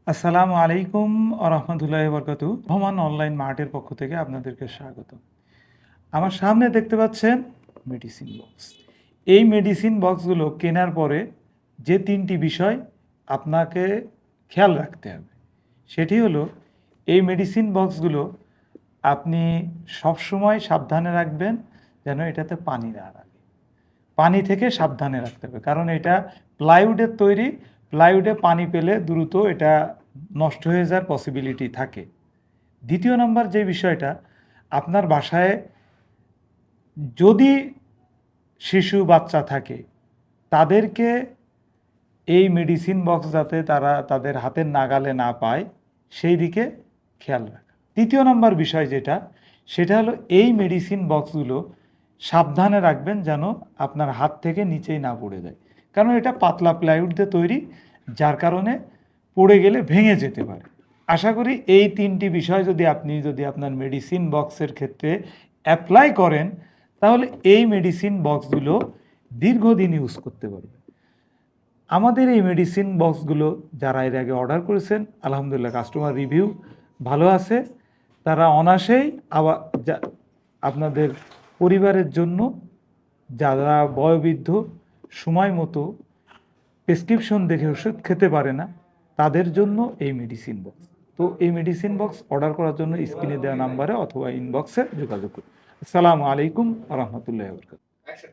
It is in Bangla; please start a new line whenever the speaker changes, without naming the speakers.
আসসালামু আলাইকুম রহমতুল্লাহ বরকাতু। রহমান অনলাইন মার্টের পক্ষ থেকে আপনাদেরকে স্বাগত। আমার সামনে দেখতে পাচ্ছেন মেডিসিন বক্স। এই মেডিসিন বক্সগুলো কেনার পরে যে তিনটি বিষয় আপনাকে খেয়াল রাখতে হবে সেটি হলো, এই মেডিসিন বক্সগুলো আপনি সবসময় সাবধানে রাখবেন যেন এটাতে পানি না লাগে। পানি থেকে সাবধানে রাখতে হবে, কারণ এটা প্লাইউডের তৈরি। প্লাইউডে পানি পেলে দ্রুত এটা নষ্ট হয়ে যাওয়ার পসিবিলিটি থাকে। দ্বিতীয় নাম্বার যে বিষয়টা, আপনার বাসায় যদি শিশু বাচ্চা থাকে তাদেরকে এই মেডিসিন বক্স যাতে তারা তাদের হাতের নাগালে না পায় সেই দিকে খেয়াল রাখা। তৃতীয় নাম্বার বিষয় যেটা, সেটা হলো এই মেডিসিন বক্সগুলো সাবধানে রাখবেন যেন আপনার হাত থেকে নিচেই না পড়ে যায়, কারণ এটা পাতলা প্লাইউড দিয়ে তৈরি, যার কারণে পড়ে গেলে ভেঙে যেতে পারে। আশা করি এই তিনটি বিষয় যদি আপনি আপনার মেডিসিন বক্সের ক্ষেত্রে অ্যাপ্লাই করেন, তাহলে এই মেডিসিন বক্সগুলো দীর্ঘদিন ইউজ করতে পারবেন। আমাদের এই মেডিসিন বক্সগুলো যারা এর আগে অর্ডার করেছেন, আলহামদুলিল্লাহ কাস্টমার রিভিউ ভালো আছে। তারা অনায়াসেই আবার আপনাদের পরিবারের জন্য, যারা বয়োবৃদ্ধ, সময় মতো প্রেসক্রিপশন দেখে ওষুধ খেতে পারে না, তাদের জন্য এই মেডিসিন বক্স। তো এই মেডিসিন বক্স অর্ডার করার জন্য স্ক্রিনে দেওয়া নাম্বারে অথবা ইনবক্সে যোগাযোগ করুন। আসসালামু আলাইকুম রহমতুল্লাহ বরকাত।